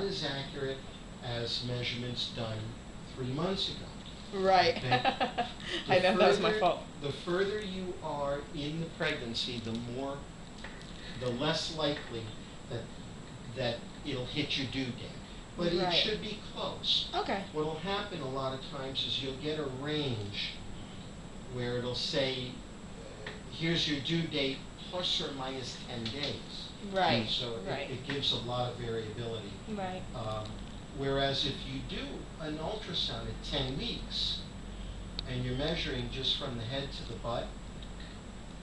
as accurate as measurements done 3 months ago. Right. Okay? I know that was my fault. The further you are in the pregnancy, the less likely that it'll hit your due date. But it Right. should be close. Okay. What will happen a lot of times is you'll get a range where it'll say, here's your due date plus or minus 10 days. Right. And so Right. it gives a lot of variability. Right. Whereas if you do an ultrasound at 10 weeks and you're measuring just from the head to the butt,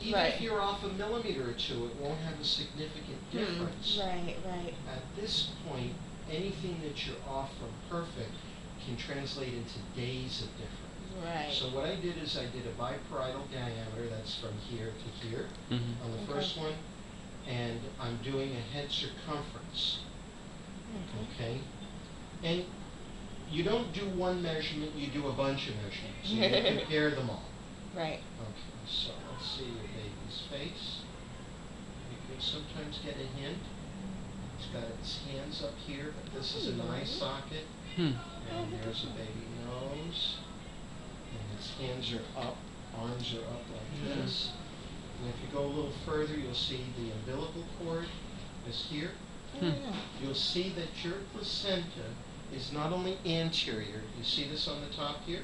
even Right. if you're off a millimeter or two, it won't have a significant difference. Right, right. At this point, anything that you're off from perfect can translate into days of difference. Right. So what I did is I did a biparietal diameter, that's from here to here on the first one, and I'm doing a head circumference. Okay? And you don't do one measurement, you do a bunch of measurements. So you compare them all. Right. Okay, so let's see your baby's face. You can sometimes get a hint. It's got its hands up here, but this is an eye socket. And there's a baby nose. And its hands are up, arms are up like this. And if you go a little further, you'll see the umbilical cord is here. You'll see that your placenta is not only anterior. You see this on the top here?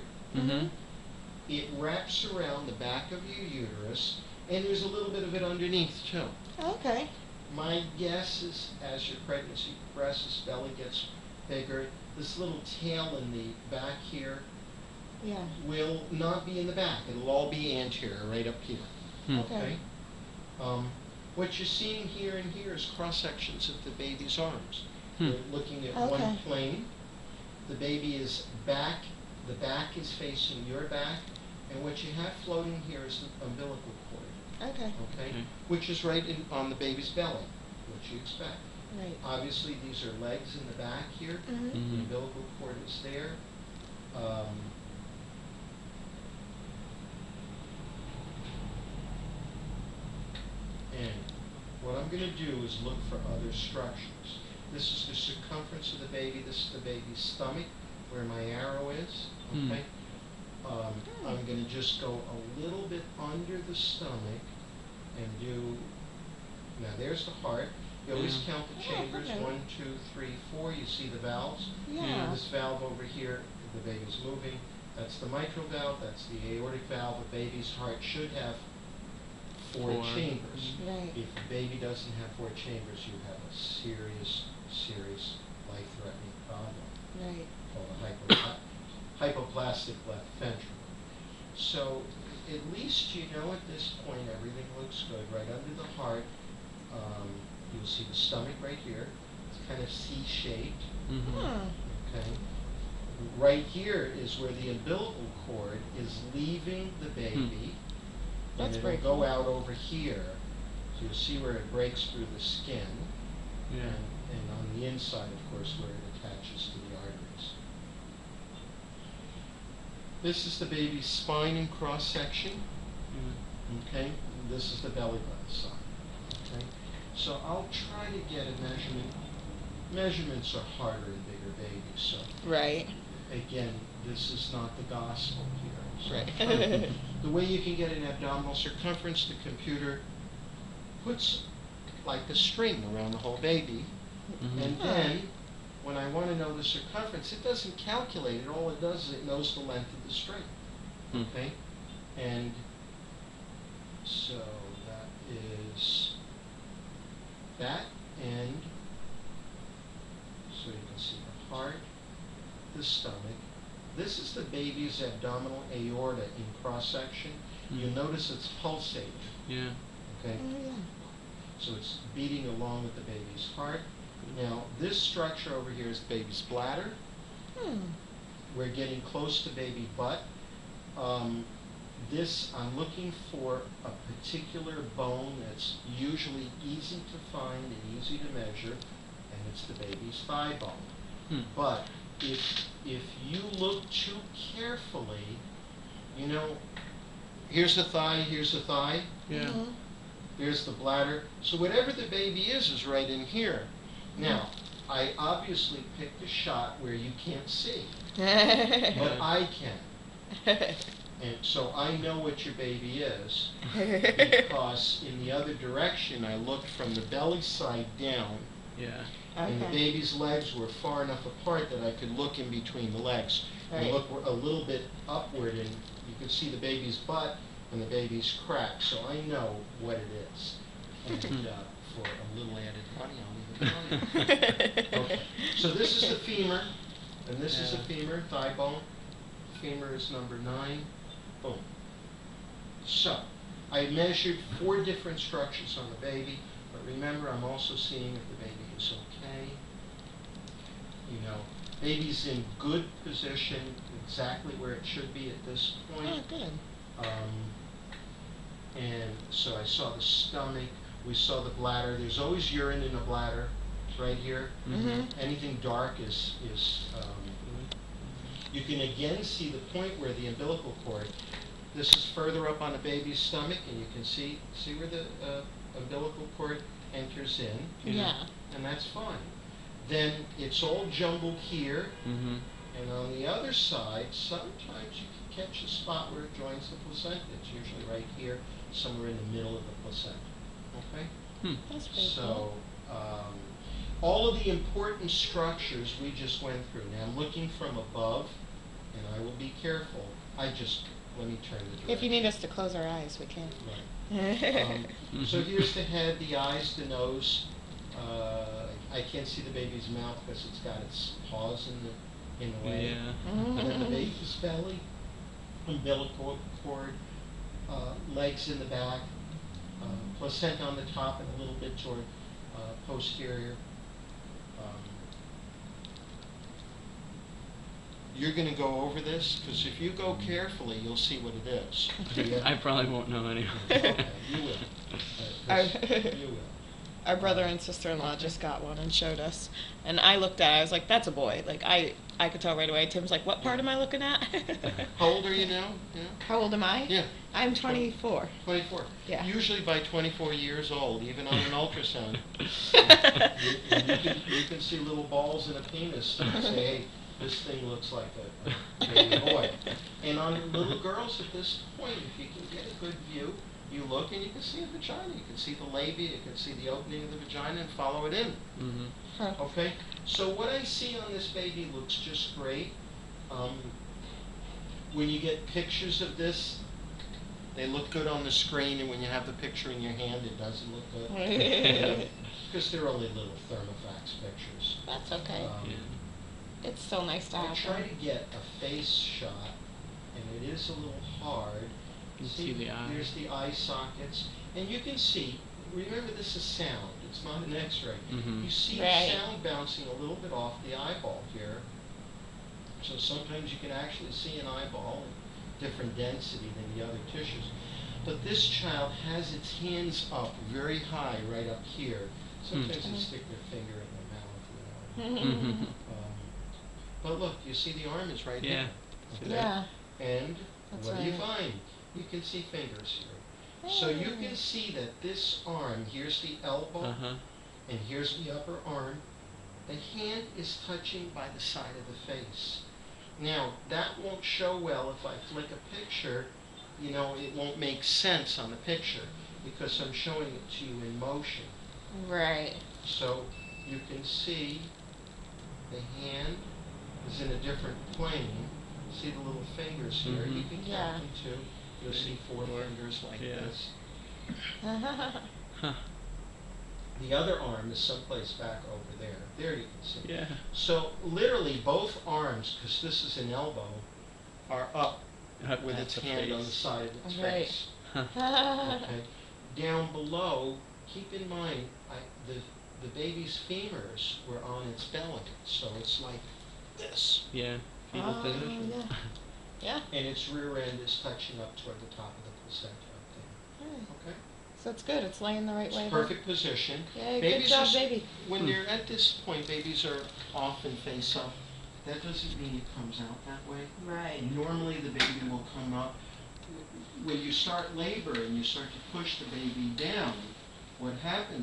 It wraps around the back of your uterus, and there's a little bit of it underneath too. Okay. My guess is as your pregnancy progresses, belly gets bigger, this little tail in the back here will not be in the back. It'll all be anterior, right up here. Okay? What you're seeing here and here is cross-sections of the baby's arms. You're looking at one plane. The baby is back. The back is facing your back. And what you have floating here is the umbilical cord. Okay? Which is right on the baby's belly, which you expect. Right. Obviously, these are legs in the back here. The umbilical cord is there. And what I'm going to do is look for other structures. This is the circumference of the baby. This is the baby's stomach, where my arrow is. Okay. I'm going to just go a little bit under the stomach and do. Now there's the heart. You always count the chambers. 1, 2, 3, 4. You see the valves. This valve over here, the baby's moving. That's the mitral valve. That's the aortic valve. A baby's heart should have 4 chambers. If the baby doesn't have 4 chambers, you have a serious, life-threatening problem called a hypoplastic left ventricle. So at least you know at this point everything looks good. Right under the heart, you'll see the stomach right here. It's kind of C-shaped. Okay. Right here is where the umbilical cord is leaving the baby. And it'll go out over here. So you'll see where it breaks through the skin. And on the inside, of course, where it attaches to the arteries. This is the baby's spine in cross-section. Okay? This is the belly button side. Okay? So I'll try to get a measurement. Measurements are harder in bigger babies, so. Again, this is not the gospel here. So the way you can get an abdominal circumference, the computer puts like a string around the whole baby, and then when I want to know the circumference, it doesn't calculate it. All it does is it knows the length of the string. Okay? And so that is that end. So you can see the heart, the stomach. This is the baby's abdominal aorta in cross-section. You'll notice it's pulsating. Okay? So it's beating along with the baby's heart. Now, this structure over here is the baby's bladder. We're getting close to baby butt. This, I'm looking for a particular bone that's usually easy to find and easy to measure, and it's the baby's thigh bone. But if you look too carefully, you know, here's the thigh, there's the bladder. So whatever the baby is right in here. Now, I obviously picked a shot where you can't see, but I can. And so I know what your baby is, because in the other direction I looked from the belly side down, Yeah. and the baby's legs were far enough apart that I could look in between the legs. And Right. look a little bit upward, and you could see the baby's butt and the baby's crack, so I know what it is. And for a little added money, I'll leave it on you. Okay. So this is the femur, and this is the femur, thigh bone. Femur is number 9. Boom. So, I measured 4 different structures on the baby, but remember, I'm also seeing if the baby is okay. You know, baby's in good position, exactly where it should be at this point. Oh, good. And so I saw the stomach, we saw the bladder. There's always urine in the bladder, it's right here. Anything dark is you can again see the point where the umbilical cord, this is further up on the baby's stomach, and you can see where the umbilical cord enters in. Yeah. And that's fine. Then it's all jumbled here, and on the other side, sometimes you can catch a spot where it joins the placenta. It's usually right here, somewhere in the middle of the placenta. Okay? That's pretty So, all of the important structures we just went through. Now I'm looking from above, and I will be careful. Let me turn the direction. If you need us to close our eyes, we can. Right. So here's the head, the eyes, the nose. I can't see the baby's mouth because it's got its paws in the way. Yeah. And then the baby's belly, umbilical cord, legs in the back, placenta on the top and a little bit toward posterior. You're going to go over this, because if you go carefully, you'll see what it is. I probably won't know anyway. Okay, you will. You will. Our brother and sister-in-law just got one and showed us, and I looked at it. I was like, "That's a boy." Like I could tell right away. Tim's like, "What part am I looking at?" How old are you now? Yeah. How old am I? Yeah. I'm 24. 24. Yeah. Usually by 24 years old, even on an ultrasound, you can see little balls in a penis and say, "Hey, this thing looks like a baby boy." And on little girls at this point, if you can get a good view, you look and you can see a vagina. You can see the labia, you can see the opening of the vagina and follow it in. Huh. Okay? So what I see on this baby looks just great. When you get pictures of this, they look good on the screen, and when you have the picture in your hand, it doesn't look good. Because they're only little thermofax pictures. That's okay. It's so nice to I have try them. to get a face shot, and it is a little hard. You can see the eye. There's the eye sockets, and you can see, remember this is sound, it's not an x-ray. You see Right. the sound bouncing a little bit off the eyeball here, so sometimes you can actually see an eyeball in different density than the other tissues. But this child has its hands up very high, right up here. Sometimes they stick their finger in their mouth, you know. But look, you see the arm is right Yeah. there. Yeah. And That's what do you right. find? You can see fingers here. So you can see that this arm, here's the elbow, and here's the upper arm. The hand is touching by the side of the face. Now, that won't show well if I flick a picture. You know, it won't make sense on the picture because I'm showing it to you in motion. Right. So you can see the hand is in a different plane. See the little fingers here. You can Yeah. count them too. You'll see 4 fingers like this. The other arm is someplace back over there. There you can see. Yeah. So literally both arms, because this is an elbow, are up with at its the hand on the face. side of its Right. face. Okay. Down below, keep in mind, the baby's femurs were on its belly, so it's like this. Yeah. Fetal position. Yeah. Yeah. And its rear end is touching up toward the top of the placenta up there. Okay? So it's good. It's laying the right way. It's perfect position. Yay, good Babies job, are, baby. when they're at this point, babies are often face up. That doesn't mean it comes out that way. Right. Normally the baby will come up. When you start labor and you start to push the baby down, what happens